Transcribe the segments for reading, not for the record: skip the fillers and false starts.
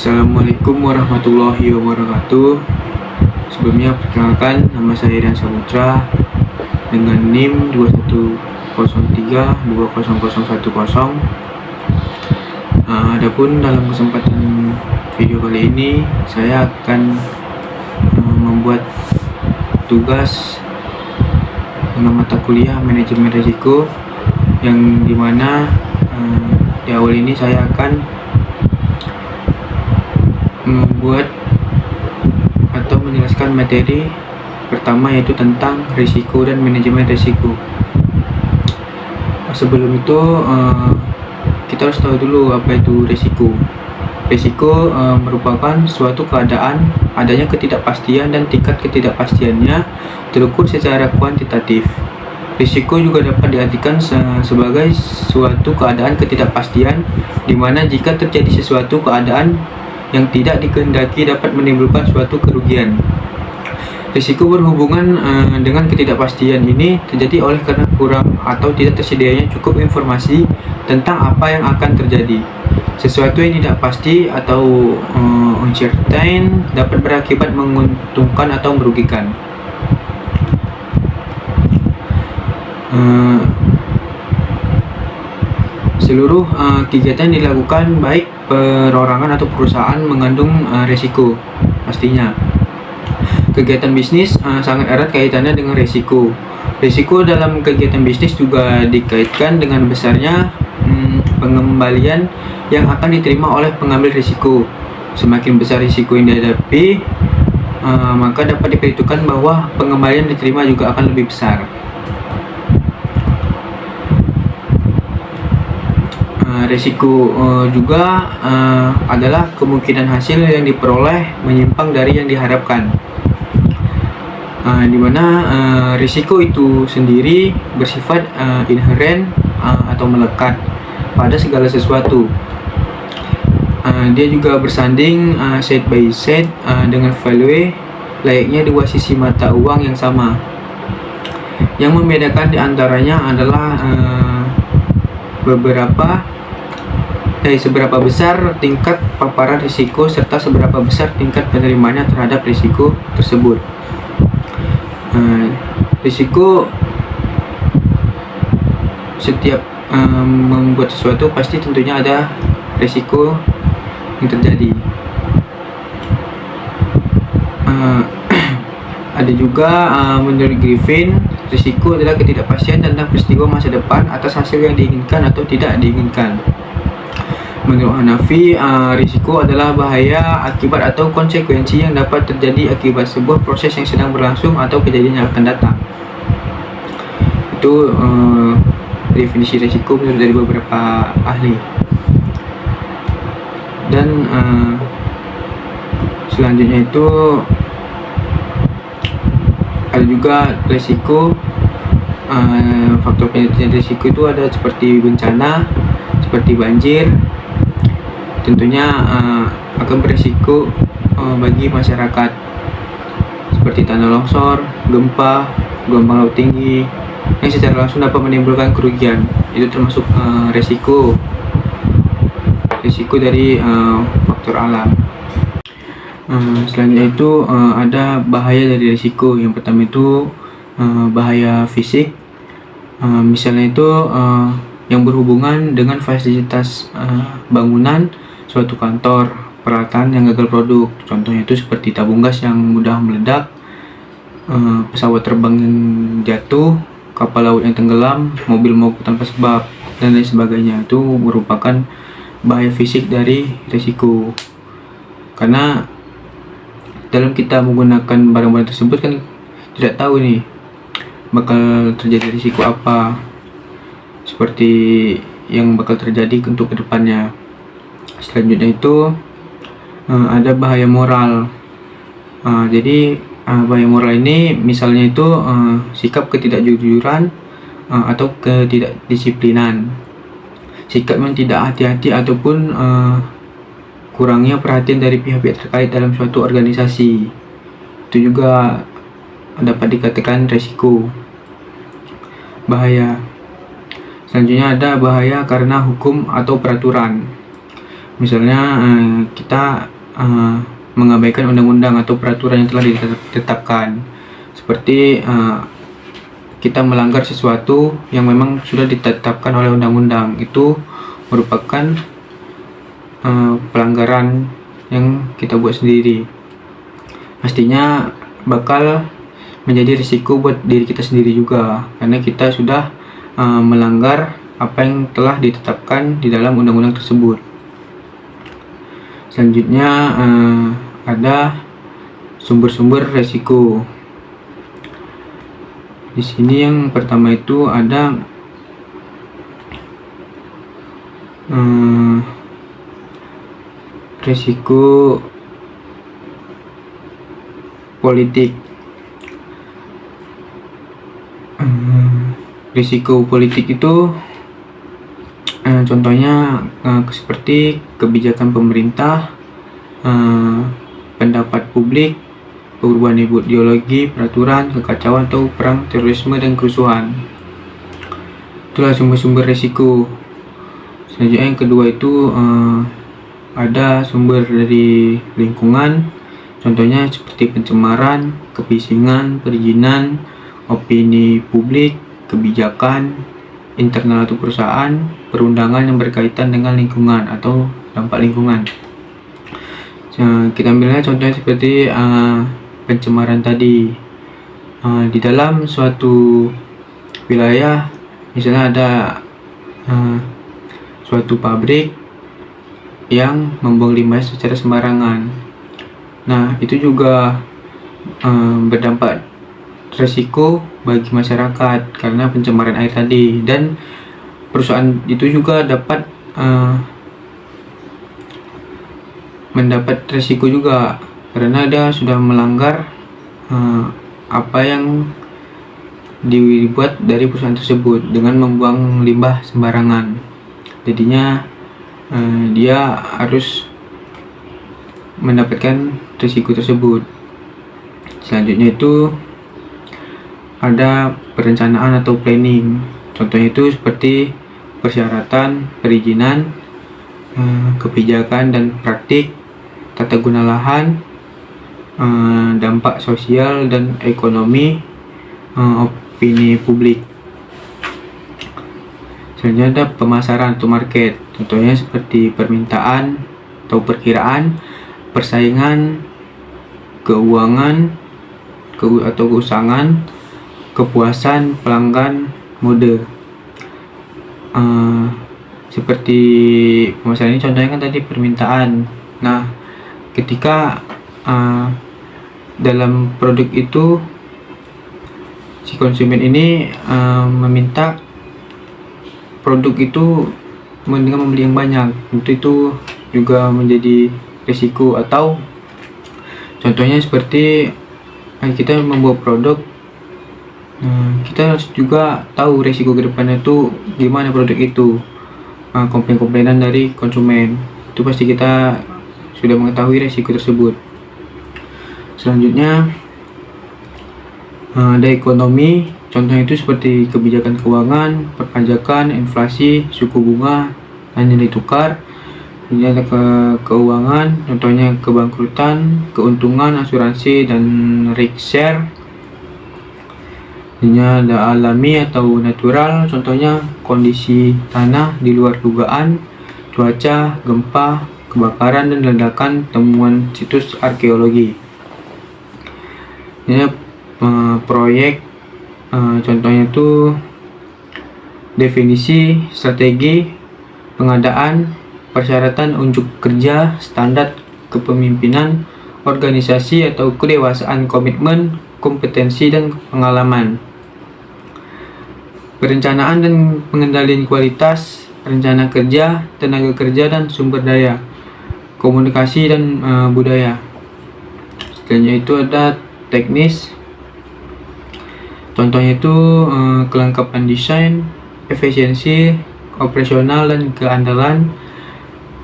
Assalamualaikum warahmatullahi wabarakatuh. Sebelumnya perkenalkan, nama saya Rian Saputra dengan NIM 2103200010. Adapun dalam kesempatan video kali ini saya akan membuat tugas dengan mata kuliah manajemen risiko, yang dimana di awal ini saya akan membuat atau menjelaskan materi pertama, yaitu tentang risiko dan manajemen risiko. Sebelum itu kita harus tahu dulu apa itu risiko. Risiko merupakan suatu keadaan adanya ketidakpastian dan tingkat ketidakpastiannya terukur secara kuantitatif. Risiko juga dapat diartikan sebagai suatu keadaan ketidakpastian di mana jika terjadi sesuatu keadaan yang tidak dikehendaki dapat menimbulkan suatu kerugian. Risiko berhubungan dengan ketidakpastian ini terjadi oleh karena kurang atau tidak tersedianya cukup informasi tentang apa yang akan terjadi. Sesuatu yang tidak pasti atau uncertain dapat berakibat menguntungkan atau merugikan. Seluruh kegiatan dilakukan baik perorangan atau perusahaan mengandung risiko pastinya. Kegiatan bisnis sangat erat kaitannya dengan risiko. Risiko dalam kegiatan bisnis juga dikaitkan dengan besarnya pengembalian yang akan diterima oleh pengambil risiko. Semakin besar risiko yang dihadapi, maka dapat diperhitungkan bahwa pengembalian diterima juga akan lebih besar. Risiko juga adalah kemungkinan hasil yang diperoleh menyimpang dari yang diharapkan, di mana risiko itu sendiri bersifat inheren atau melekat pada segala sesuatu. Dia juga bersanding set by set dengan value layaknya dua sisi mata uang yang sama. Yang membedakan diantaranya adalah seberapa besar tingkat paparan risiko serta seberapa besar tingkat penerimanya terhadap risiko tersebut. Risiko setiap membuat sesuatu pasti tentunya ada risiko yang terjadi. Ada juga menurut Griffin, risiko adalah ketidakpastian tentang peristiwa masa depan atas hasil yang diinginkan atau tidak diinginkan. Menurut Hanafi, risiko adalah bahaya, akibat atau konsekuensi yang dapat terjadi akibat sebuah proses yang sedang berlangsung atau kejadian yang akan datang. Itu definisi risiko menurut dari beberapa ahli. Dan selanjutnya itu ada juga risiko. Faktor penyebab risiko itu ada seperti bencana, seperti banjir. Tentunya akan berisiko bagi masyarakat, seperti tanah longsor, gempa, gelombang laut tinggi yang secara langsung dapat menimbulkan kerugian. Itu termasuk risiko dari faktor alam. Selanjutnya itu ada bahaya dari risiko. Yang pertama itu bahaya fisik, misalnya itu yang berhubungan dengan fasilitas bangunan suatu kantor, peralatan yang gagal produk. Contohnya itu seperti tabung gas yang mudah meledak, pesawat terbang yang jatuh, kapal laut yang tenggelam, mobil mogok tanpa sebab, dan lain sebagainya. Itu merupakan bahaya fisik dari risiko. Karena dalam kita menggunakan barang-barang tersebut kan tidak tahu nih bakal terjadi risiko apa, seperti yang bakal terjadi untuk kedepannya. Selanjutnya itu ada bahaya moral. Jadi bahaya moral ini misalnya itu sikap ketidakjujuran atau ketidakdisiplinan, sikap yang tidak hati-hati ataupun kurangnya perhatian dari pihak-pihak terkait dalam suatu organisasi. Itu juga dapat dikatakan risiko bahaya. Selanjutnya ada bahaya karena hukum atau peraturan. Misalnya kita mengabaikan undang-undang atau peraturan yang telah ditetapkan, seperti kita melanggar sesuatu yang memang sudah ditetapkan oleh undang-undang. Itu merupakan pelanggaran yang kita buat sendiri. Pastinya bakal menjadi risiko buat diri kita sendiri juga, karena kita sudah melanggar apa yang telah ditetapkan di dalam undang-undang tersebut. Selanjutnya ada sumber-sumber resiko. Di sini yang pertama itu ada resiko politik. Risiko politik itu contohnya seperti kebijakan pemerintah, pendapat publik, perubahan ideologi, peraturan, kekacauan atau perang, terorisme, dan kerusuhan. Itulah sumber-sumber risiko. Selanjutnya yang kedua itu ada sumber dari lingkungan, contohnya seperti pencemaran, kebisingan, perizinan, opini publik, kebijakan internal atau perusahaan, perundangan yang berkaitan dengan lingkungan atau dampak lingkungan. Kita ambilnya contohnya seperti pencemaran tadi. Di dalam suatu wilayah, misalnya ada suatu pabrik yang membuang limbah secara sembarangan. Nah, itu juga berdampak resiko bagi masyarakat karena pencemaran air tadi, dan perusahaan itu juga dapat mendapat resiko juga karena dia sudah melanggar apa yang dibuat dari perusahaan tersebut dengan membuang limbah sembarangan. Jadinya dia harus mendapatkan risiko tersebut. Selanjutnya itu ada perencanaan atau planning. Contohnya itu seperti persyaratan, perizinan, kebijakan dan praktik, tata guna lahan, dampak sosial dan ekonomi, opini publik. Selanjutnya ada pemasaran atau market. Contohnya seperti permintaan atau perkiraan, persaingan, keuangan atau keusangan, kepuasan pelanggan, mode. Seperti pemasaran ini contohnya kan tadi permintaan. Nah, ketika dalam produk itu si konsumen ini meminta produk itu dengan membeli yang banyak, itu juga menjadi risiko. Atau contohnya seperti kita membuat produk, kita harus juga tahu risiko ke depannya itu gimana produk itu, komplain-komplainan dari konsumen itu pasti kita sudah mengetahui risiko tersebut. Selanjutnya ada ekonomi, contohnya itu seperti kebijakan keuangan, perpajakan, inflasi, suku bunga, dan nilai tukar. Ini ada keuangan, contohnya kebangkrutan, keuntungan, asuransi, dan risk share. Ini ada alami atau natural, contohnya kondisi tanah di luar dugaan, cuaca, gempa, kebakaran, dan ledakan, temuan situs arkeologi. Ini proyek, contohnya itu definisi, strategi, pengadaan, persyaratan unjuk kerja, standar kepemimpinan, organisasi atau kedewasaan, komitmen, kompetensi, dan pengalaman. Perencanaan dan pengendalian kualitas, rencana kerja, tenaga kerja, dan sumber daya, komunikasi, dan budaya. Selanjutnya itu ada teknis, contohnya itu kelengkapan desain, efisiensi, operasional, dan keandalan.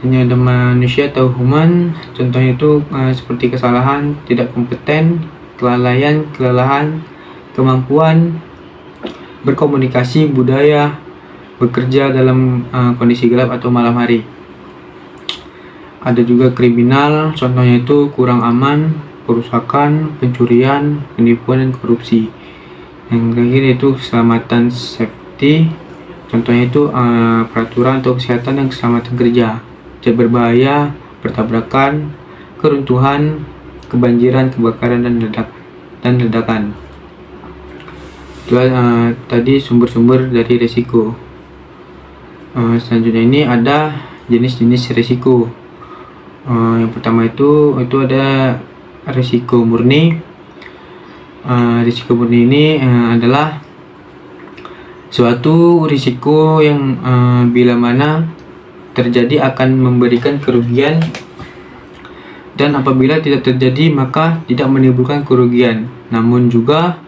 Ini ada manusia atau human, contohnya itu seperti kesalahan, tidak kompeten, kelalaian, kelelahan, kemampuan berkomunikasi, budaya, bekerja dalam kondisi gelap atau malam hari. Ada juga kriminal, contohnya itu kurang aman, perusakan, pencurian, penipuan, dan korupsi. Yang terakhir itu keselamatan safety, contohnya itu peraturan atau kesehatan dan keselamatan kerja, zat berbahaya, pertabrakan, keruntuhan, kebanjiran, kebakaran, dan ledakan. Itulah tadi sumber-sumber dari risiko. Selanjutnya ini ada jenis-jenis risiko. Yang pertama itu ada risiko murni. Risiko murni ini adalah suatu risiko yang bila mana terjadi akan memberikan kerugian, dan apabila tidak terjadi maka tidak menimbulkan kerugian, namun juga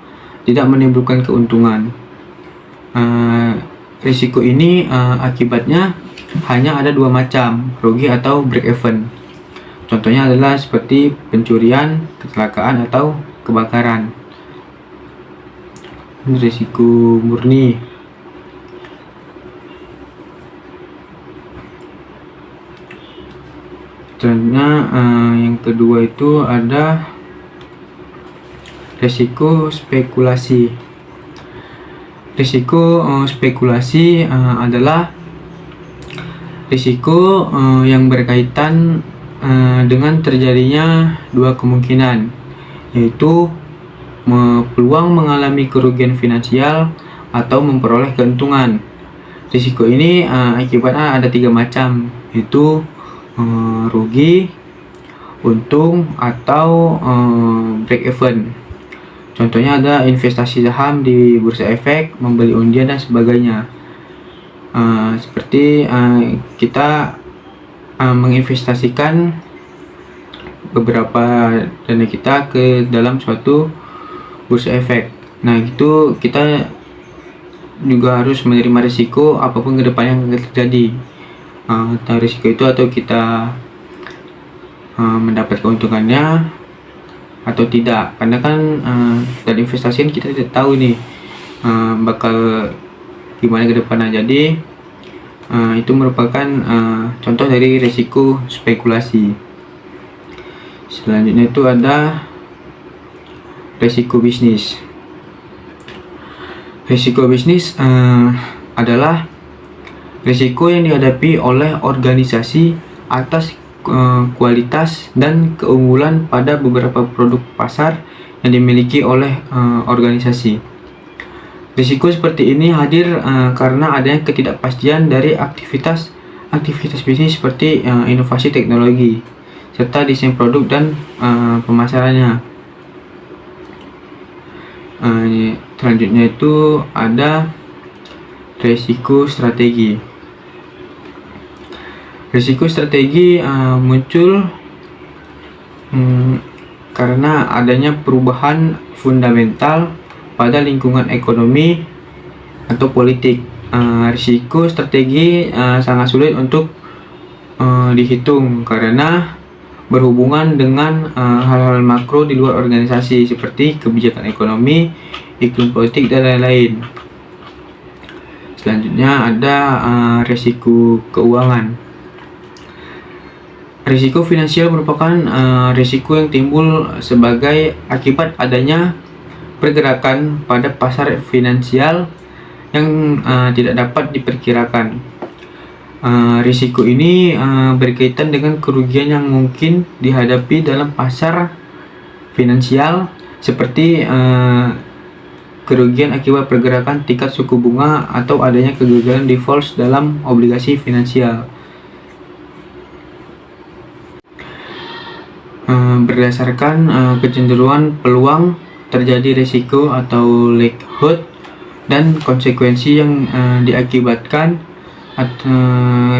tidak menimbulkan keuntungan. Risiko ini akibatnya hanya ada dua macam, rugi atau break even. Contohnya adalah seperti pencurian, kecelakaan, atau kebakaran. Risiko murni. Selanjutnya yang kedua itu ada risiko spekulasi. Risiko spekulasi adalah risiko yang berkaitan dengan terjadinya dua kemungkinan, yaitu peluang mengalami kerugian finansial atau memperoleh keuntungan. Risiko ini akibatnya ada tiga macam, yaitu rugi, untung, atau break even. Contohnya ada investasi saham di bursa efek, membeli undian, dan sebagainya. Seperti kita menginvestasikan beberapa dana kita ke dalam suatu bursa efek. Nah, itu kita juga harus menerima risiko apapun kedepannya yang akan terjadi. Risiko itu atau kita mendapat keuntungannya atau tidak, karena kan dari investasi kita tidak tahu nih bakal gimana kedepannya. Jadi itu merupakan contoh dari risiko spekulasi. Selanjutnya itu ada risiko bisnis. Risiko bisnis adalah risiko yang dihadapi oleh organisasi atas kualitas dan keunggulan pada beberapa produk pasar yang dimiliki oleh organisasi. Risiko seperti ini hadir karena adanya ketidakpastian dari aktivitas bisnis seperti inovasi teknologi serta desain produk dan pemasarannya. Selanjutnya itu ada risiko strategi. Risiko strategi muncul karena adanya perubahan fundamental pada lingkungan ekonomi atau politik. Risiko strategi sangat sulit untuk dihitung karena berhubungan dengan hal-hal makro di luar organisasi seperti kebijakan ekonomi, iklim politik, dan lain-lain. Selanjutnya ada risiko keuangan. Risiko finansial merupakan risiko yang timbul sebagai akibat adanya pergerakan pada pasar finansial yang tidak dapat diperkirakan. Risiko ini berkaitan dengan kerugian yang mungkin dihadapi dalam pasar finansial seperti kerugian akibat pergerakan tingkat suku bunga atau adanya kegagalan default dalam obligasi finansial. Berdasarkan kecenderungan peluang terjadi risiko atau likelihood dan konsekuensi yang diakibatkan,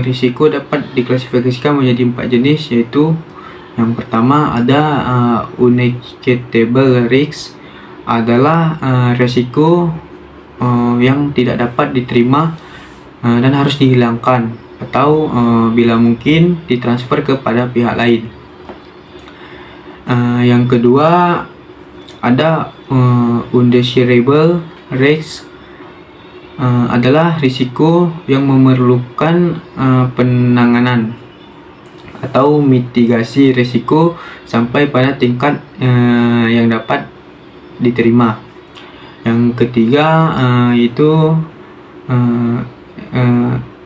risiko dapat diklasifikasikan menjadi 4 jenis, yaitu yang pertama ada unequitable risk, adalah risiko yang tidak dapat diterima dan harus dihilangkan atau bila mungkin ditransfer kepada pihak lain. Yang kedua ada undesirable risk, adalah risiko yang memerlukan penanganan atau mitigasi risiko sampai pada tingkat yang dapat diterima. Yang ketiga yaitu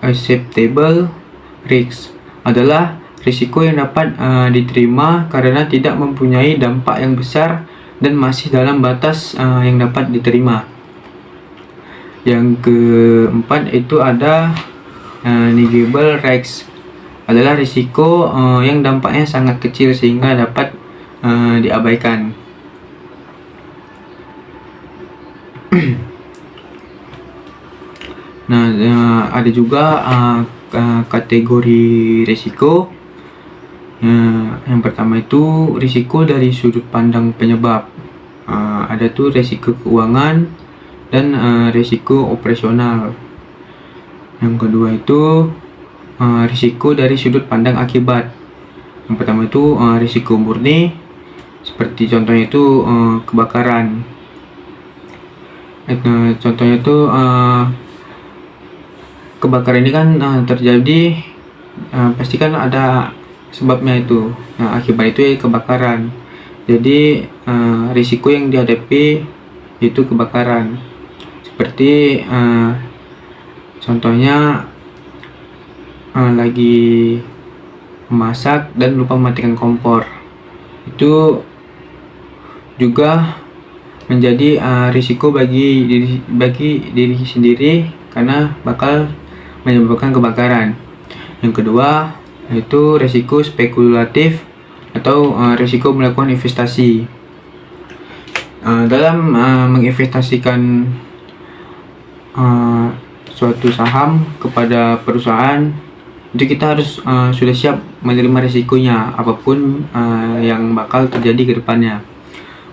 acceptable risk adalah risiko yang dapat diterima karena tidak mempunyai dampak yang besar dan masih dalam batas yang dapat diterima. Yang keempat itu ada negligible risk adalah risiko yang dampaknya sangat kecil sehingga dapat diabaikan. Nah, ada juga kategori risiko. Yang pertama itu risiko dari sudut pandang penyebab. Ada tuh risiko keuangan dan risiko operasional. Yang kedua itu risiko dari sudut pandang akibat. Yang pertama itu risiko murni, seperti contohnya itu kebakaran. Contohnya itu kebakaran ini kan terjadi pasti kan ada sebabnya itu. Akibat itu ya kebakaran. Jadi risiko yang dihadapi itu kebakaran. Seperti contohnya lagi memasak dan lupa mematikan kompor. Itu juga menjadi risiko bagi diri sendiri karena bakal menyebabkan kebakaran. Yang kedua yaitu risiko spekulatif atau risiko melakukan investasi. Dalam menginvestasikan suatu saham kepada perusahaan, itu kita harus sudah siap menerima risikonya apapun yang bakal terjadi ke depannya.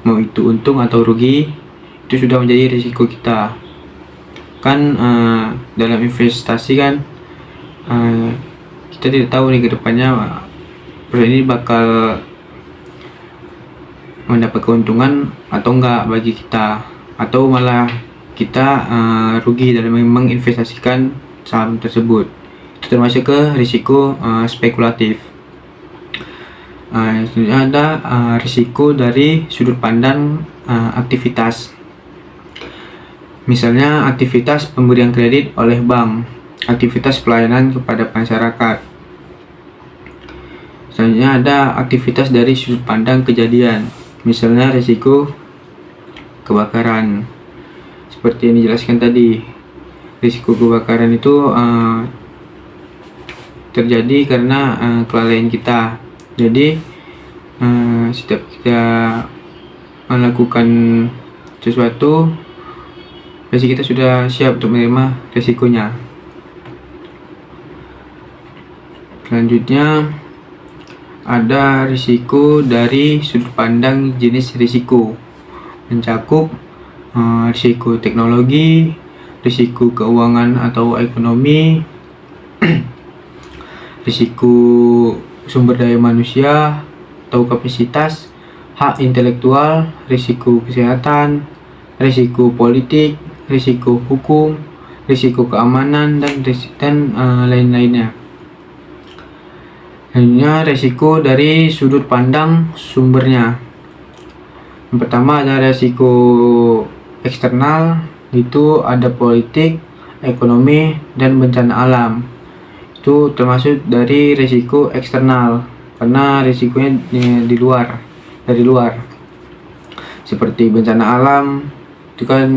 Mau itu untung atau rugi, itu sudah menjadi risiko kita. Kan dalam investasi kan kita tidak tahu nih ke depannya perusahaan ini bakal mendapat keuntungan atau enggak bagi kita, atau malah kita rugi dalam menginvestasikan saham tersebut. Itu termasuk ke risiko spekulatif. Selanjutnya ada risiko dari sudut pandang aktivitas. Misalnya aktivitas pemberian kredit oleh bank, aktivitas pelayanan kepada masyarakat. Selanjutnya ada aktivitas dari sudut pandang kejadian. Misalnya risiko kebakaran. Seperti yang dijelaskan tadi, risiko kebakaran itu terjadi karena kelalaian kita. Jadi setiap kita melakukan sesuatu, pasti kita sudah siap untuk menerima risikonya. Selanjutnya ada risiko dari sudut pandang jenis risiko, mencakup risiko teknologi, risiko keuangan atau ekonomi, risiko sumber daya manusia atau kapasitas, hak intelektual, risiko kesehatan, risiko politik, risiko hukum, risiko keamanan, dan lain-lainnya. Selanjutnya risiko dari sudut pandang sumbernya. Yang pertama ada risiko eksternal, itu ada politik, ekonomi, dan bencana alam. Itu termasuk dari risiko eksternal karena risikonya dari luar. Seperti bencana alam itu kan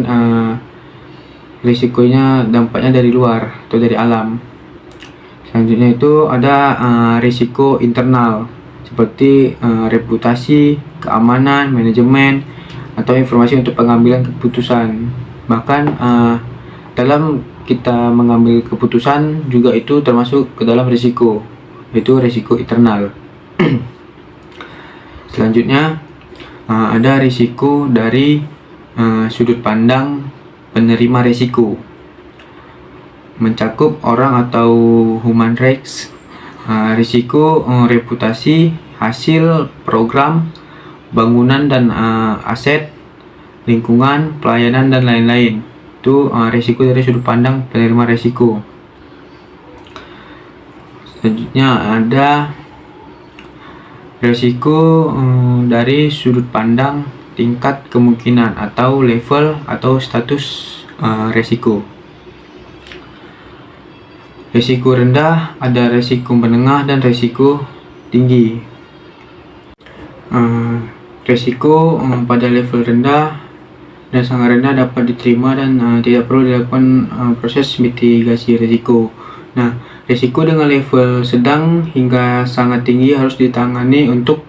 risikonya dampaknya dari luar atau dari alam. Selanjutnya itu ada risiko internal seperti reputasi, keamanan, manajemen, atau informasi untuk pengambilan keputusan. Bahkan dalam kita mengambil keputusan juga itu termasuk ke dalam risiko, yaitu risiko internal. Selanjutnya ada risiko dari sudut pandang penerima risiko, mencakup orang atau human rights, risiko reputasi, hasil program, bangunan dan aset, lingkungan, pelayanan, dan lain-lain. Itu risiko dari sudut pandang penerima risiko. Selanjutnya ada Resiko dari sudut pandang tingkat kemungkinan atau level atau status resiko. Resiko rendah, ada resiko menengah dan resiko tinggi. Resiko pada level rendah dan sangat rendah dapat diterima dan tidak perlu dilakukan proses mitigasi resiko. Nah, resiko dengan level sedang hingga sangat tinggi harus ditangani untuk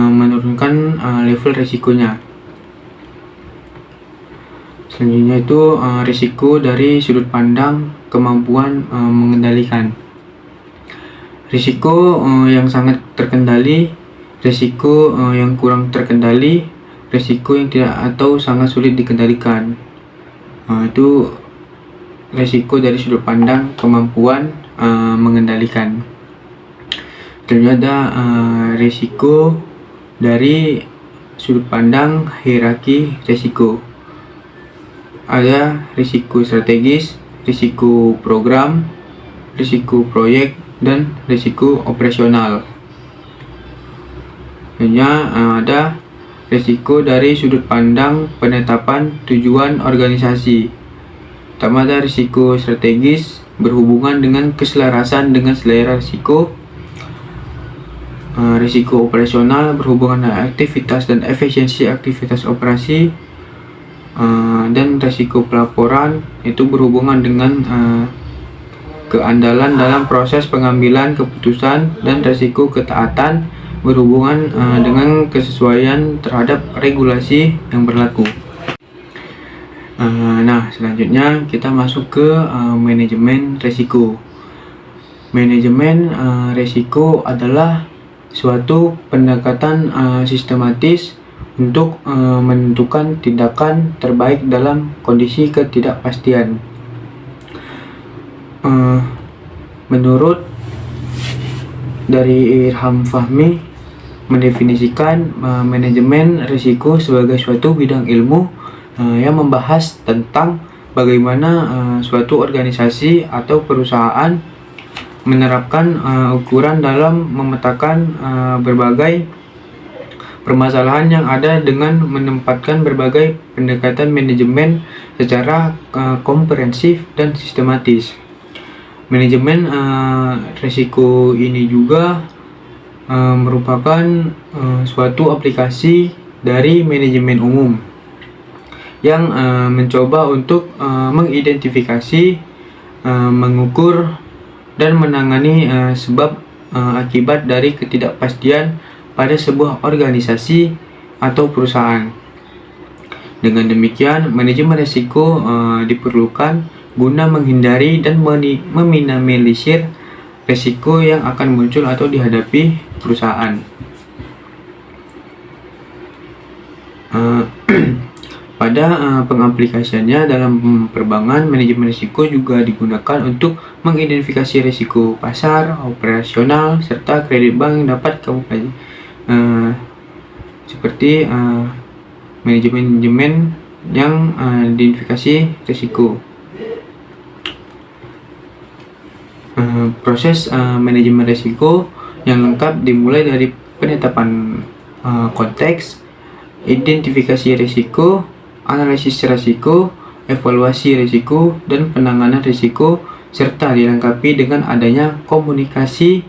menurunkan level resikonya. Selanjutnya itu risiko dari sudut pandang kemampuan mengendalikan. Risiko yang sangat terkendali, risiko yang kurang terkendali, risiko yang tidak atau sangat sulit dikendalikan. Itu risiko dari sudut pandang kemampuan mengendalikan. Selanjutnya ada risiko dari sudut pandang hierarki risiko. Ada risiko strategis, risiko program, risiko proyek, dan risiko operasional. Selanjutnya ada risiko dari sudut pandang penetapan tujuan organisasi. Pertama ada risiko strategis berhubungan dengan keselarasan dengan selera risiko. Risiko operasional berhubungan dengan aktivitas dan efisiensi aktivitas operasi. Dan risiko pelaporan itu berhubungan dengan keandalan dalam proses pengambilan keputusan, dan risiko ketaatan berhubungan dengan kesesuaian terhadap regulasi yang berlaku. Nah, selanjutnya kita masuk ke manajemen risiko. Manajemen risiko adalah suatu pendekatan sistematis untuk menentukan tindakan terbaik dalam kondisi ketidakpastian. Menurut dari Irham Fahmi, mendefinisikan manajemen risiko sebagai suatu bidang ilmu yang membahas tentang bagaimana suatu organisasi atau perusahaan menerapkan ukuran dalam memetakan berbagai permasalahan yang ada dengan menempatkan berbagai pendekatan manajemen secara komprehensif dan sistematis. Manajemen risiko ini juga merupakan suatu aplikasi dari manajemen umum yang mencoba untuk mengidentifikasi, mengukur, dan menangani sebab akibat dari ketidakpastian pada sebuah organisasi atau perusahaan. Dengan demikian, manajemen risiko diperlukan guna menghindari dan meminimalisir risiko yang akan muncul atau dihadapi perusahaan. Pada pengaplikasiannya dalam perbankan, manajemen risiko juga digunakan untuk mengidentifikasi risiko pasar, operasional, serta kredit bank yang dapat seperti manajemen yang identifikasi risiko. Proses manajemen risiko yang lengkap dimulai dari penetapan konteks, identifikasi risiko, analisis risiko, evaluasi risiko, dan penanganan risiko, serta dilengkapi dengan adanya komunikasi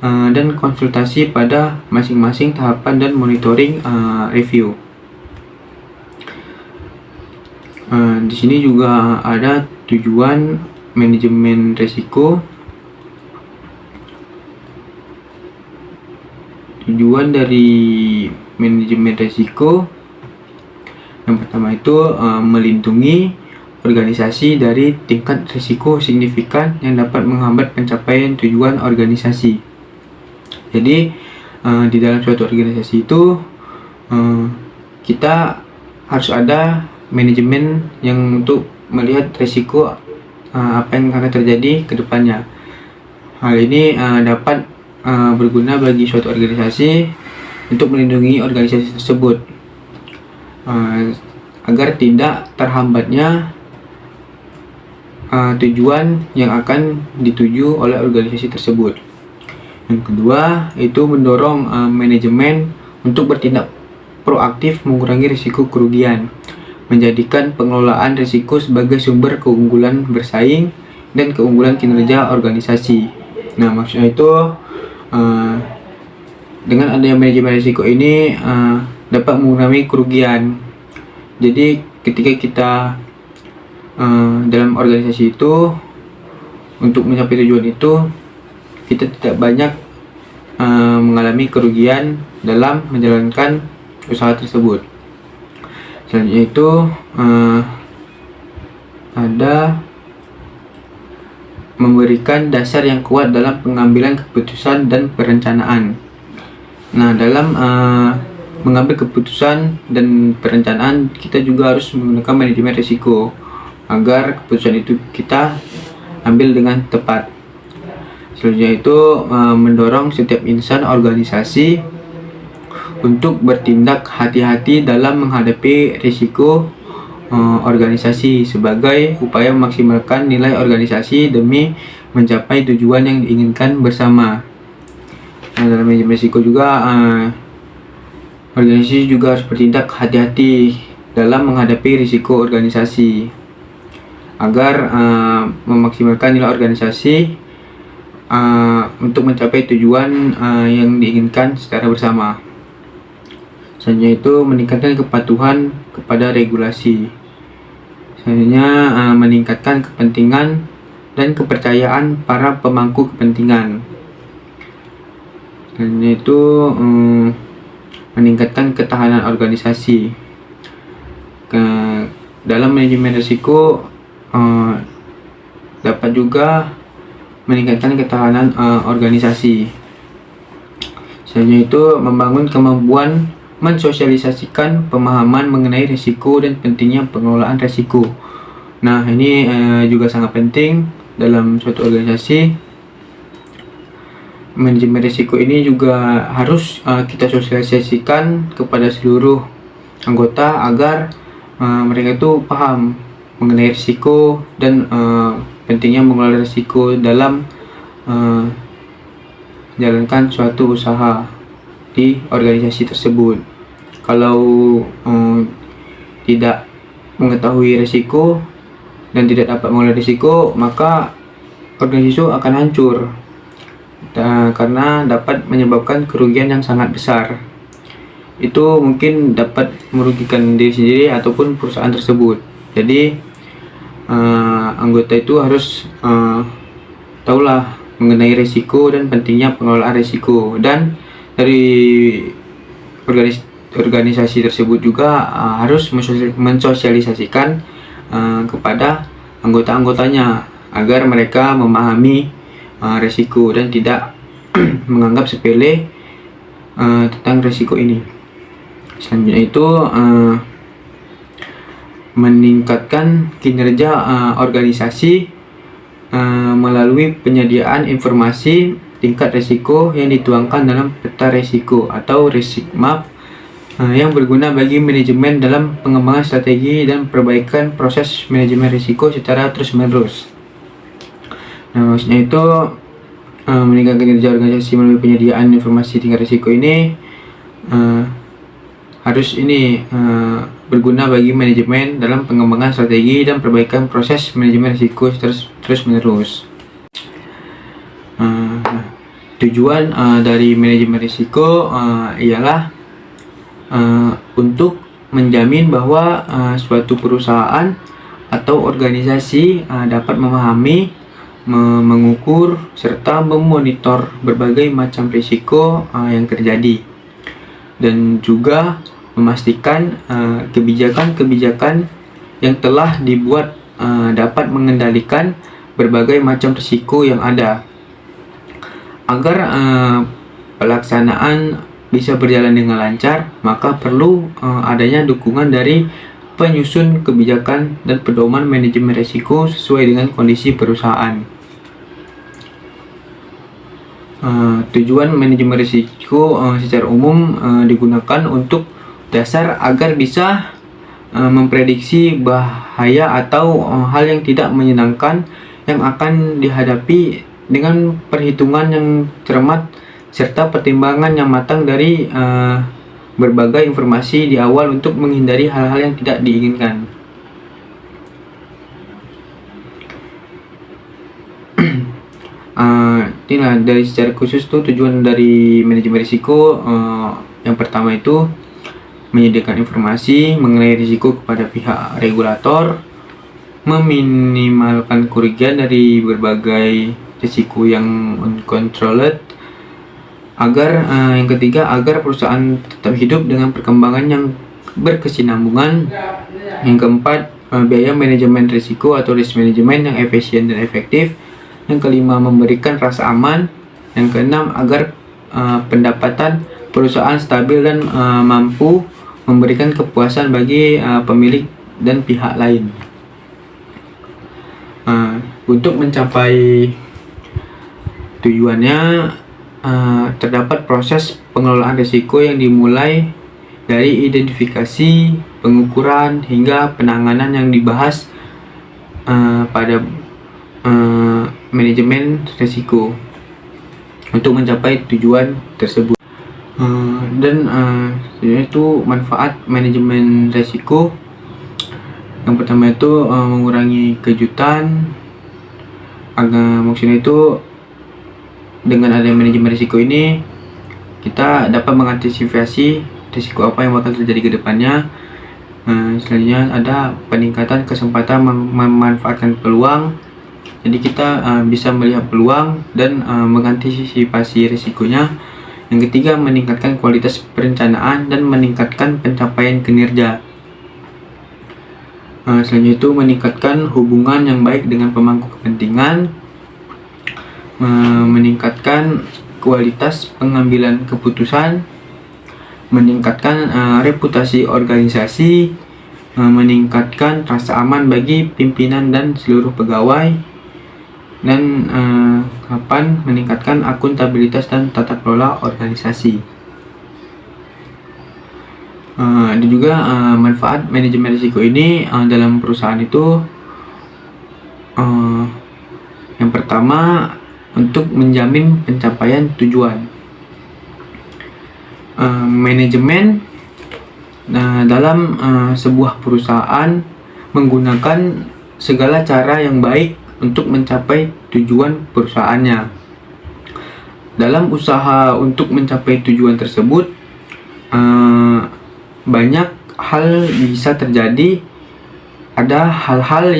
dan konsultasi pada masing-masing tahapan dan monitoring review. Di sini juga ada tujuan manajemen risiko. Tujuan dari manajemen risiko yang pertama itu melindungi organisasi dari tingkat risiko signifikan yang dapat menghambat pencapaian tujuan organisasi. Jadi di dalam suatu organisasi itu kita harus ada manajemen yang untuk melihat risiko apa yang akan terjadi ke depannya. Hal ini dapat berguna bagi suatu organisasi untuk melindungi organisasi tersebut agar tidak terhambatnya tujuan yang akan dituju oleh organisasi tersebut. Yang kedua, itu mendorong manajemen untuk bertindak proaktif mengurangi risiko kerugian, menjadikan pengelolaan risiko sebagai sumber keunggulan bersaing dan keunggulan kinerja organisasi. Nah, maksudnya itu dengan adanya manajemen risiko ini dapat mengurangi kerugian. Jadi ketika kita dalam organisasi itu, untuk mencapai tujuan itu, kita tidak banyak mengalami kerugian dalam menjalankan usaha tersebut. Selanjutnya itu ada memberikan dasar yang kuat dalam pengambilan keputusan dan perencanaan. Nah, dalam mengambil keputusan dan perencanaan, kita juga harus menggunakan manajemen risiko agar keputusan itu kita ambil dengan tepat. Selanjutnya itu mendorong setiap insan organisasi untuk bertindak hati-hati dalam menghadapi risiko organisasi sebagai upaya memaksimalkan nilai organisasi demi mencapai tujuan yang diinginkan bersama. Nah, dalam manajemen risiko juga organisasi juga harus bertindak hati-hati dalam menghadapi risiko organisasi agar memaksimalkan nilai organisasi untuk mencapai tujuan yang diinginkan secara bersama. Selanjutnya itu meningkatkan kepatuhan kepada regulasi. Selanjutnya meningkatkan kepentingan dan kepercayaan para pemangku kepentingan. Selanjutnya itu meningkatkan ketahanan organisasi. Dalam manajemen risiko dapat juga meningkatkan ketahanan organisasi. Selanjutnya itu membangun kemampuan mensosialisasikan pemahaman mengenai risiko dan pentingnya pengelolaan risiko. Nah, ini juga sangat penting dalam suatu organisasi. Manajemen risiko ini juga harus kita sosialisasikan kepada seluruh anggota agar mereka itu paham mengenai risiko dan pentingnya mengelola risiko dalam menjalankan suatu usaha di organisasi tersebut. Kalau tidak mengetahui risiko dan tidak dapat mengelola risiko, maka organisasi akan hancur karena dapat menyebabkan kerugian yang sangat besar. Itu mungkin dapat merugikan diri sendiri ataupun perusahaan tersebut. Jadi anggota itu harus tahulah mengenai risiko dan pentingnya pengelolaan risiko, dan dari organisasi tersebut juga harus mensosialisasikan kepada anggota-anggotanya agar mereka memahami risiko dan tidak menganggap sepele tentang risiko ini. Selanjutnya itu meningkatkan kinerja organisasi melalui penyediaan informasi tingkat risiko yang dituangkan dalam peta risiko atau risk map yang berguna bagi manajemen dalam pengembangan strategi dan perbaikan proses manajemen risiko secara terus-menerus. Nah, maksudnya itu meningkatkan kinerja organisasi melalui penyediaan informasi tingkat risiko ini harus berguna bagi manajemen dalam pengembangan strategi dan perbaikan proses manajemen risiko terus-menerus. Tujuan dari manajemen risiko ialah untuk menjamin bahwa suatu perusahaan atau organisasi dapat memahami, mengukur, serta memonitor berbagai macam risiko yang terjadi, dan juga memastikan kebijakan-kebijakan yang telah dibuat dapat mengendalikan berbagai macam risiko yang ada. Agar pelaksanaan bisa berjalan dengan lancar, maka perlu adanya dukungan dari penyusun kebijakan dan pedoman manajemen risiko sesuai dengan kondisi perusahaan. Tujuan manajemen risiko secara umum digunakan untuk dasar agar bisa memprediksi bahaya atau hal yang tidak menyenangkan yang akan dihadapi dengan perhitungan yang cermat serta pertimbangan yang matang dari berbagai informasi di awal untuk menghindari hal-hal yang tidak diinginkan. Inilah dari secara khusus tuh tujuan dari manajemen risiko. Yang pertama itu menyediakan informasi mengenai risiko kepada pihak regulator, meminimalkan kerugian dari berbagai risiko yang uncontrolled, agar yang ketiga agar perusahaan tetap hidup dengan perkembangan yang berkesinambungan. Yang keempat, biaya manajemen risiko atau risk management yang efisien dan efektif. Yang kelima, memberikan rasa aman. Yang keenam, agar pendapatan perusahaan stabil dan mampu memberikan kepuasan bagi pemilik dan pihak lain. Untuk mencapai tujuannya, terdapat proses pengelolaan risiko yang dimulai dari identifikasi, pengukuran, hingga penanganan yang dibahas pada manajemen risiko untuk mencapai tujuan tersebut. Dan itu manfaat manajemen risiko. Yang pertama itu mengurangi kejutan. Maksudnya itu dengan adanya manajemen risiko ini kita dapat mengantisipasi risiko apa yang bakal terjadi ke depannya. Selanjutnya ada peningkatan kesempatan memanfaatkan peluang. Jadi kita bisa melihat peluang dan mengantisipasi risikonya. Yang ketiga, meningkatkan kualitas perencanaan dan meningkatkan pencapaian kinerja. Selanjutnya itu meningkatkan hubungan yang baik dengan pemangku kepentingan, meningkatkan kualitas pengambilan keputusan, meningkatkan reputasi organisasi, meningkatkan rasa aman bagi pimpinan dan seluruh pegawai, dan meningkatkan akuntabilitas dan tata kelola organisasi. Ada juga manfaat manajemen risiko ini dalam perusahaan itu. Yang pertama, untuk menjamin pencapaian tujuan. Manajemen dalam sebuah perusahaan menggunakan segala cara yang baik untuk mencapai tujuan perusahaannya. Dalam usaha untuk mencapai tujuan tersebut, banyak hal bisa terjadi. Ada hal-hal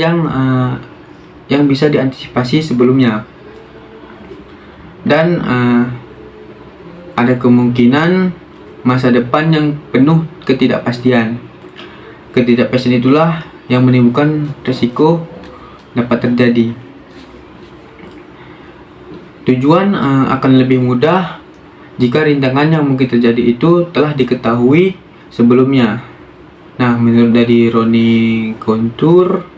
yang bisa diantisipasi sebelumnya, dan ada kemungkinan masa depan yang penuh ketidakpastian. Ketidakpastian itulah yang menimbulkan risiko dapat terjadi. Tujuan akan lebih mudah jika rintangan yang mungkin terjadi itu telah diketahui sebelumnya. Nah, menurut dari Ronnie Gontur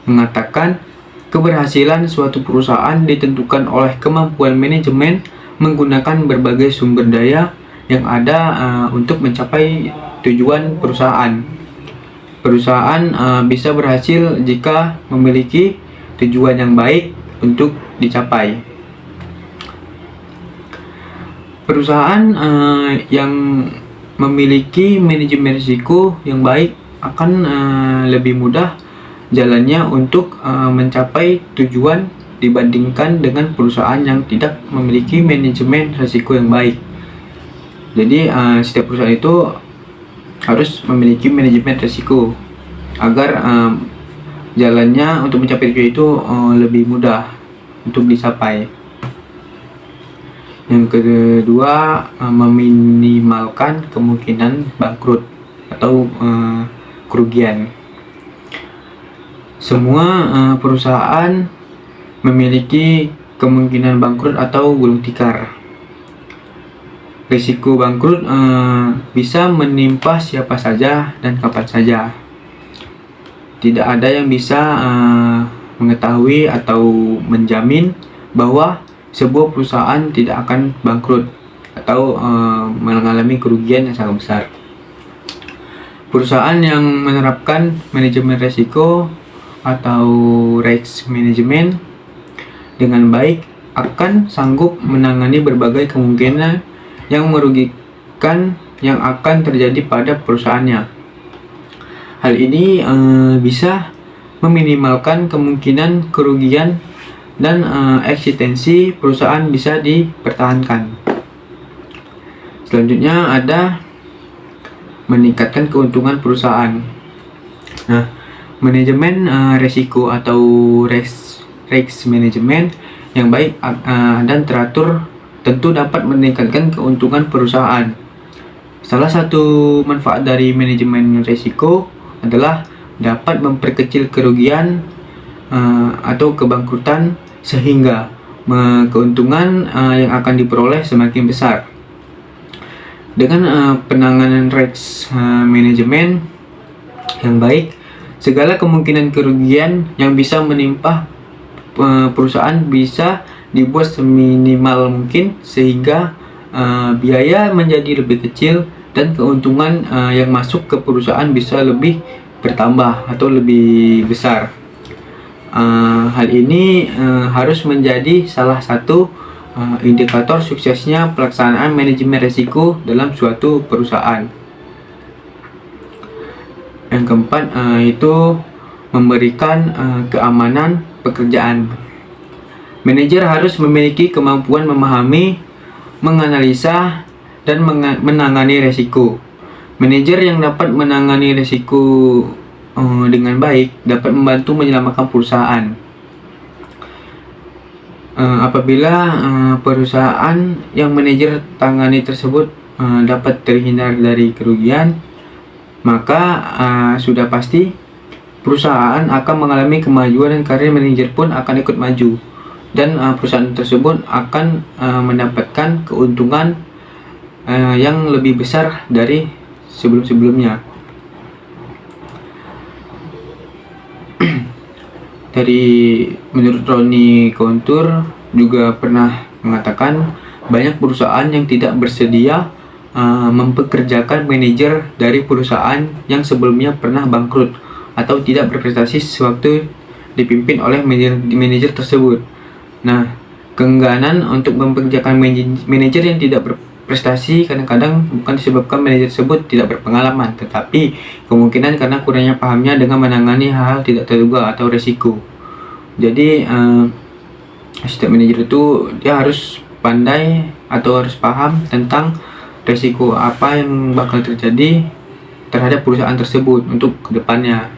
mengatakan, keberhasilan suatu perusahaan ditentukan oleh kemampuan manajemen menggunakan berbagai sumber daya yang ada untuk mencapai tujuan perusahaan. Perusahaan bisa berhasil jika memiliki tujuan yang baik untuk dicapai. Perusahaan yang memiliki manajemen risiko yang baik akan lebih mudah jalannya untuk mencapai tujuan dibandingkan dengan perusahaan yang tidak memiliki manajemen risiko yang baik. Jadi setiap perusahaan itu harus memiliki manajemen risiko agar jalannya untuk mencapai tujuan itu lebih mudah untuk dicapai. Yang kedua, meminimalkan kemungkinan bangkrut atau kerugian. Semua perusahaan memiliki kemungkinan bangkrut atau gulung tikar. Risiko bangkrut bisa menimpa siapa saja dan kapan saja. Tidak ada yang bisa mengetahui atau menjamin bahwa sebuah perusahaan tidak akan bangkrut atau mengalami kerugian yang sangat besar. Perusahaan yang menerapkan manajemen risiko atau risk management dengan baik akan sanggup menangani berbagai kemungkinan yang merugikan yang akan terjadi pada perusahaannya. Hal ini bisa meminimalkan kemungkinan kerugian dan eksistensi perusahaan bisa dipertahankan. Selanjutnya ada meningkatkan keuntungan perusahaan. Nah, manajemen resiko atau risk management yang baik dan teratur tentu dapat meningkatkan keuntungan perusahaan. Salah satu manfaat dari manajemen risiko adalah dapat memperkecil kerugian atau kebangkrutan sehingga keuntungan yang akan diperoleh semakin besar. Dengan penanganan risk management yang baik, segala kemungkinan kerugian yang bisa menimpa perusahaan bisa dibuat seminimal mungkin sehingga biaya menjadi lebih kecil dan keuntungan yang masuk ke perusahaan bisa lebih bertambah atau lebih besar. Hal ini harus menjadi salah satu indikator suksesnya pelaksanaan manajemen risiko dalam suatu perusahaan. Yang keempat itu memberikan keamanan pekerjaan. Manajer harus memiliki kemampuan memahami, menganalisa, dan menangani risiko. Manajer yang dapat menangani risiko dengan baik dapat membantu menyelamatkan perusahaan. Apabila perusahaan yang manajer tangani tersebut dapat terhindar dari kerugian, maka sudah pasti perusahaan akan mengalami kemajuan dan karir manajer pun akan ikut maju, dan perusahaan tersebut akan mendapatkan keuntungan yang lebih besar dari sebelum-sebelumnya. Menurut Ronnie Coulter juga pernah mengatakan banyak perusahaan yang tidak bersedia mempekerjakan manajer dari perusahaan yang sebelumnya pernah bangkrut atau tidak berprestasi sewaktu dipimpin oleh manajer tersebut. Nah, keengganan untuk mempekerjakan manajer yang tidak berprestasi kadang-kadang bukan disebabkan manajer tersebut tidak berpengalaman, tetapi kemungkinan karena kurangnya pahamnya dengan menangani hal-hal tidak terduga atau risiko. Jadi, asisten manajer itu dia harus pandai atau harus paham tentang risiko apa yang bakal terjadi terhadap perusahaan tersebut untuk kedepannya.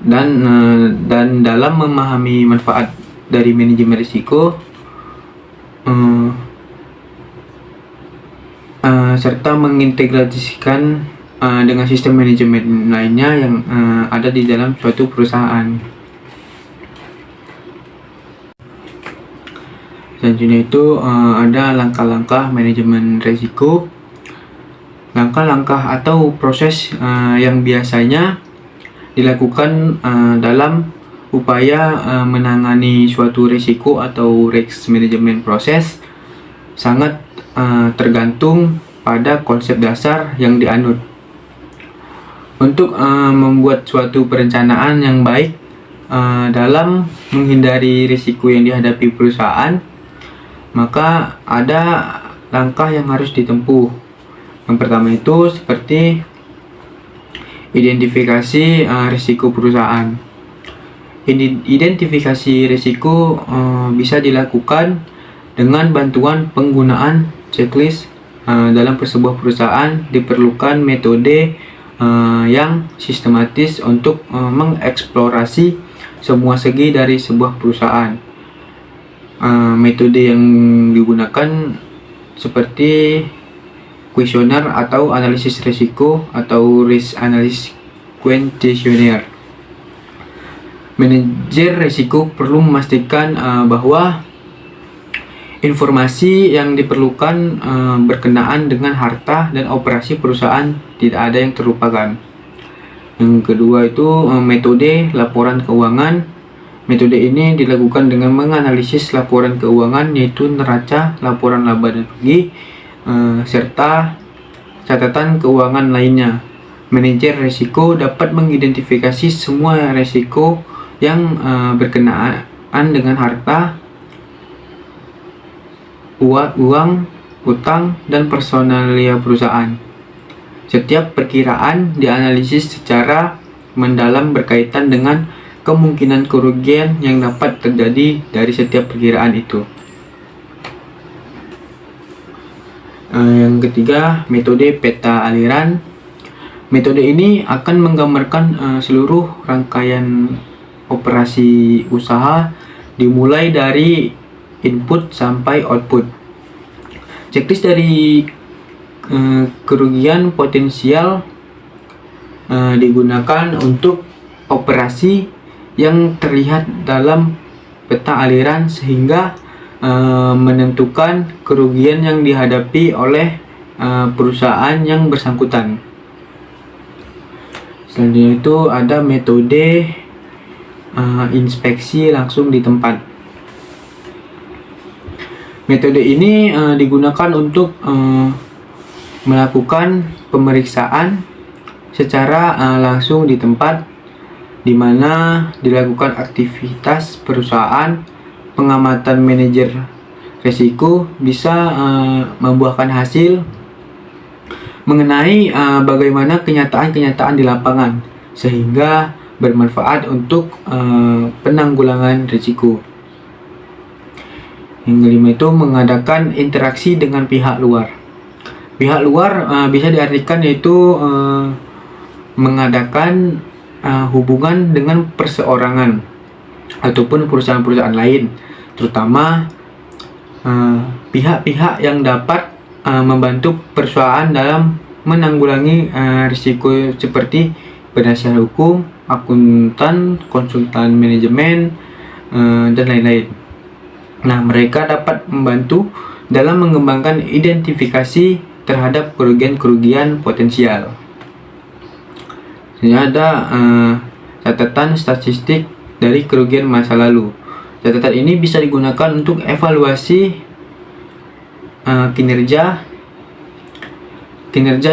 Dan dalam memahami manfaat dari manajemen risiko serta mengintegrasikan dengan sistem manajemen lainnya yang ada di dalam suatu perusahaan. Selanjutnya itu ada langkah-langkah manajemen risiko. Langkah-langkah atau proses yang biasanya dilakukan dalam upaya menangani suatu risiko atau risk management proses sangat tergantung pada konsep dasar yang dianut. Untuk membuat suatu perencanaan yang baik dalam menghindari risiko yang dihadapi perusahaan, maka ada langkah yang harus ditempuh. Yang pertama itu seperti identifikasi risiko perusahaan. Identifikasi risiko bisa dilakukan dengan bantuan penggunaan checklist. Dalam sebuah perusahaan diperlukan metode yang sistematis untuk mengeksplorasi semua segi dari sebuah perusahaan. Metode yang digunakan seperti kuesioner atau analisis risiko atau risk analysis questionnaire. Manajer risiko perlu memastikan bahwa informasi yang diperlukan berkenaan dengan harta dan operasi perusahaan tidak ada yang terlupakan. Yang kedua itu metode laporan keuangan. Metode ini dilakukan dengan menganalisis laporan keuangan, yaitu neraca, laporan laba dan rugi, serta catatan keuangan lainnya. Manajer risiko dapat mengidentifikasi semua risiko yang berkenaan dengan harta, uang, utang, dan personalia perusahaan. Setiap perkiraan dianalisis secara mendalam berkaitan dengan kemungkinan kerugian yang dapat terjadi dari setiap perkiraan itu. Yang ketiga, metode peta aliran. Metode ini akan menggambarkan seluruh rangkaian operasi usaha dimulai dari input sampai output. Checklist dari kerugian potensial digunakan untuk operasi yang terlihat dalam peta aliran sehingga menentukan kerugian yang dihadapi oleh perusahaan yang bersangkutan. Selanjutnya itu ada metode inspeksi langsung di tempat. Metode ini digunakan untuk melakukan pemeriksaan secara langsung di tempat, di mana dilakukan aktivitas perusahaan. Pengamatan manajer risiko bisa membuahkan hasil mengenai bagaimana kenyataan-kenyataan di lapangan, sehingga bermanfaat untuk penanggulangan risiko. Yang kelima itu mengadakan interaksi dengan pihak luar. Pihak luar bisa diartikan yaitu mengadakan hubungan dengan perseorangan ataupun perusahaan-perusahaan lain, terutama pihak-pihak yang dapat membantu perusahaan dalam menanggulangi risiko seperti penasihat hukum, akuntan, konsultan manajemen, dan lain-lain. Nah, mereka dapat membantu dalam mengembangkan identifikasi terhadap kerugian-kerugian potensial. Jadi ada catatan statistik dari kerugian masa lalu. Catatan ini bisa digunakan untuk evaluasi kinerja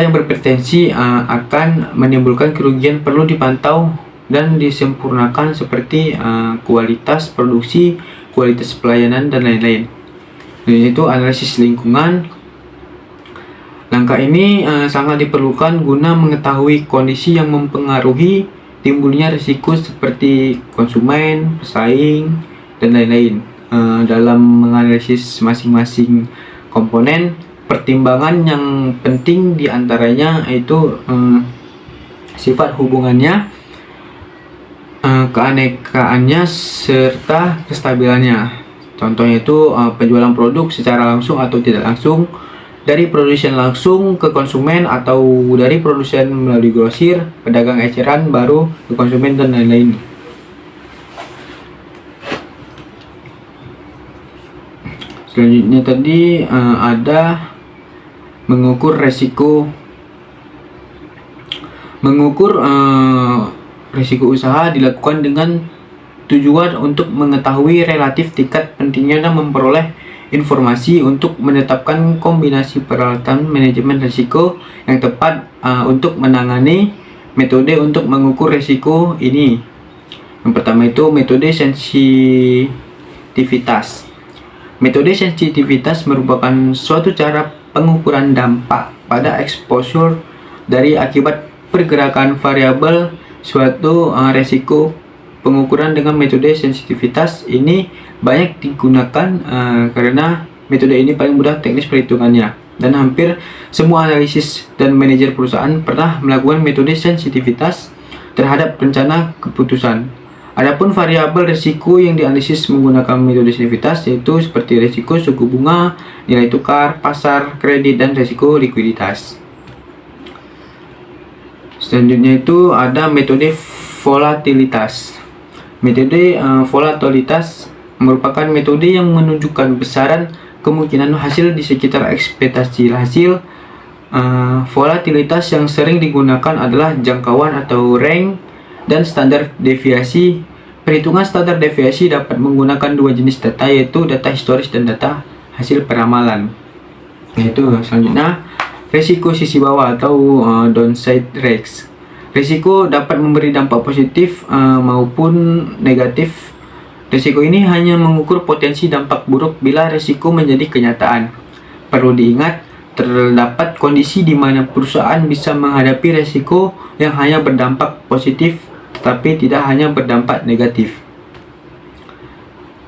yang berpotensi akan menimbulkan kerugian perlu dipantau dan disempurnakan seperti kualitas produksi, kualitas pelayanan, dan lain-lain. Yaitu analisis lingkungan. Langkah ini sangat diperlukan guna mengetahui kondisi yang mempengaruhi timbulnya risiko seperti konsumen, pesaing, dan lain-lain. Dalam menganalisis masing-masing komponen, pertimbangan yang penting diantaranya yaitu sifat hubungannya, keanekaannya, serta kestabilannya. Contohnya itu penjualan produk secara langsung atau tidak langsung, dari produsen langsung ke konsumen atau dari produsen melalui grosir, pedagang eceran baru ke konsumen, dan lain-lain. Selanjutnya tadi ada mengukur resiko. Mengukur risiko usaha dilakukan dengan tujuan untuk mengetahui relatif tingkat pentingnya dan memperoleh informasi untuk menetapkan kombinasi peralatan manajemen risiko yang tepat untuk menangani. Metode untuk mengukur risiko ini, yang pertama itu metode sensitivitas. Metode sensitivitas merupakan suatu cara pengukuran dampak pada exposure dari akibat pergerakan variabel suatu resiko. Pengukuran dengan metode sensitivitas ini banyak digunakan karena metode ini paling mudah teknis perhitungannya, dan hampir semua analisis dan manajer perusahaan pernah melakukan metode sensitivitas terhadap rencana keputusan. Adapun variabel risiko yang dianalisis menggunakan metode sensitivitas yaitu seperti risiko suku bunga, nilai tukar, pasar, kredit, dan risiko likuiditas. Selanjutnya itu ada metode volatilitas. Metode volatilitas merupakan metode yang menunjukkan besaran kemungkinan hasil di sekitar ekspektasi hasil. Volatilitas yang sering digunakan adalah jangkauan atau range dan standar deviasi. Perhitungan standar deviasi dapat menggunakan dua jenis data, yaitu data historis dan data hasil peramalan. Yaitu selanjutnya risiko sisi bawah atau downside risk. Risiko dapat memberi dampak positif maupun negatif. Risiko ini hanya mengukur potensi dampak buruk bila risiko menjadi kenyataan. Perlu diingat, terdapat kondisi di mana perusahaan bisa menghadapi risiko yang hanya berdampak positif tetapi tidak hanya berdampak negatif.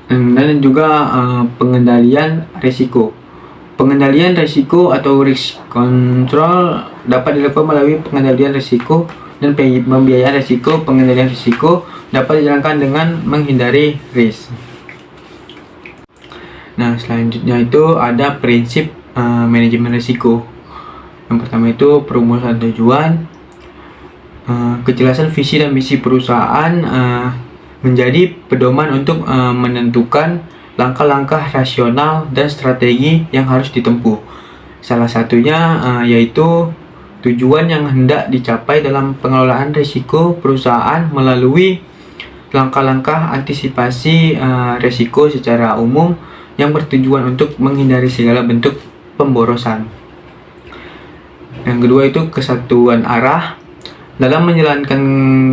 Dan juga pengendalian risiko. Pengendalian risiko atau risk control dapat dilakukan melalui pengendalian risiko, dan pembiayaan risiko. Pengendalian risiko dapat dijalankan dengan menghindari risk. Nah, selanjutnya itu ada prinsip manajemen risiko. Yang pertama itu perumusan tujuan, kejelasan visi dan misi perusahaan menjadi pedoman untuk menentukan langkah-langkah rasional dan strategi yang harus ditempuh. Salah satunya yaitu tujuan yang hendak dicapai dalam pengelolaan risiko perusahaan melalui langkah-langkah antisipasi risiko secara umum yang bertujuan untuk menghindari segala bentuk pemborosan. Yang kedua itu kesatuan arah. Dalam menjalankan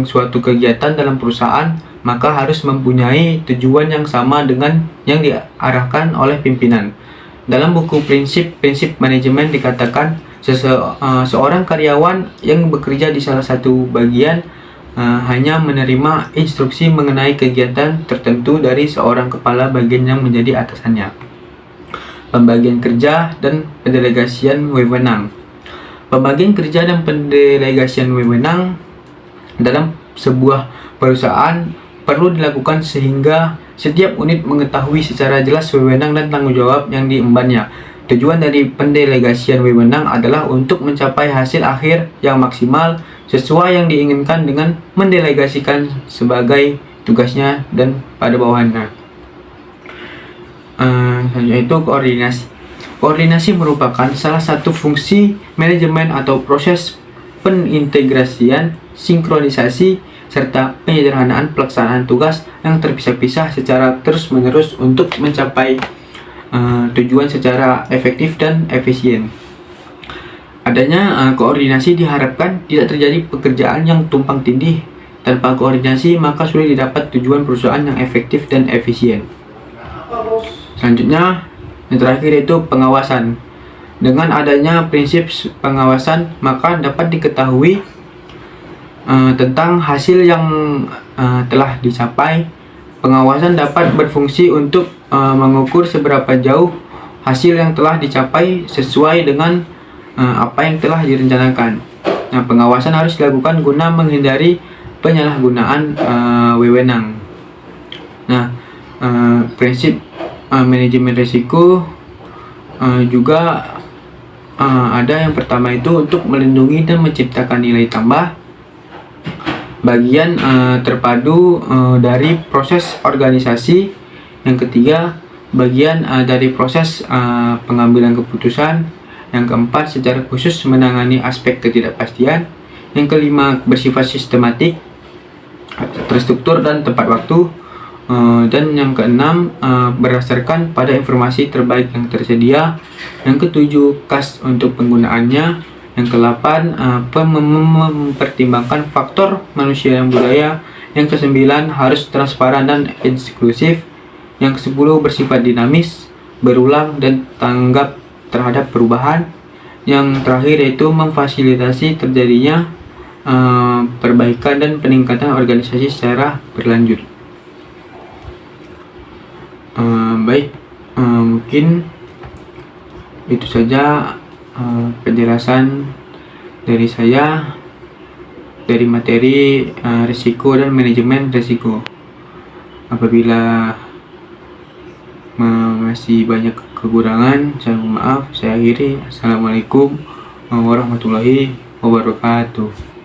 suatu kegiatan dalam perusahaan, maka harus mempunyai tujuan yang sama dengan yang diarahkan oleh pimpinan. Dalam buku prinsip manajemen dikatakan seorang karyawan yang bekerja di salah satu bagian hanya menerima instruksi mengenai kegiatan tertentu dari seorang kepala bagian yang menjadi atasannya. Pembagian kerja dan pendelegasian wewenang. Pembagian kerja dan pendelegasian wewenang dalam sebuah perusahaan perlu dilakukan sehingga setiap unit mengetahui secara jelas wewenang dan tanggung jawab yang diembannya. Tujuan dari pendelegasian wewenang adalah untuk mencapai hasil akhir yang maksimal sesuai yang diinginkan dengan mendelegasikan sebagai tugasnya dan pada bawahannya. Selanjutnya itu koordinasi. Koordinasi merupakan salah satu fungsi manajemen atau proses penintegrasian, sinkronisasi, serta penyederhanaan pelaksanaan tugas yang terpisah-pisah secara terus-menerus untuk mencapai tujuan secara efektif dan efisien. Adanya koordinasi diharapkan tidak terjadi pekerjaan yang tumpang tindih. Tanpa koordinasi maka sulit didapat tujuan perusahaan yang efektif dan efisien. Selanjutnya, yang terakhir itu pengawasan. Dengan adanya prinsip pengawasan, maka dapat diketahui tentang hasil yang telah dicapai. Pengawasan dapat berfungsi untuk mengukur seberapa jauh hasil yang telah dicapai sesuai dengan apa yang telah direncanakan. Nah, pengawasan harus dilakukan guna menghindari penyalahgunaan wewenang. Nah, prinsip manajemen risiko juga ada yang pertama itu untuk melindungi dan menciptakan nilai tambah. Bagian terpadu dari proses organisasi. Yang ketiga, bagian dari proses pengambilan keputusan. Yang keempat, secara khusus menangani aspek ketidakpastian. Yang kelima, bersifat sistematik, terstruktur dan tepat waktu. Dan yang keenam, berdasarkan pada informasi terbaik yang tersedia. Yang ketujuh, khas untuk penggunaannya. Yang kedelapan, mempertimbangkan faktor manusia dan budaya. Yang kesembilan, harus transparan dan inklusif. Yang kesepuluh, bersifat dinamis, berulang dan tanggap terhadap perubahan. Yang terakhir yaitu memfasilitasi terjadinya perbaikan dan peningkatan organisasi secara berlanjut. Baik, mungkin itu saja penjelasan dari saya dari materi risiko dan manajemen risiko. Apabila masih banyak kekurangan, saya mohon maaf. Saya akhiri. Assalamualaikum warahmatullahi wabarakatuh.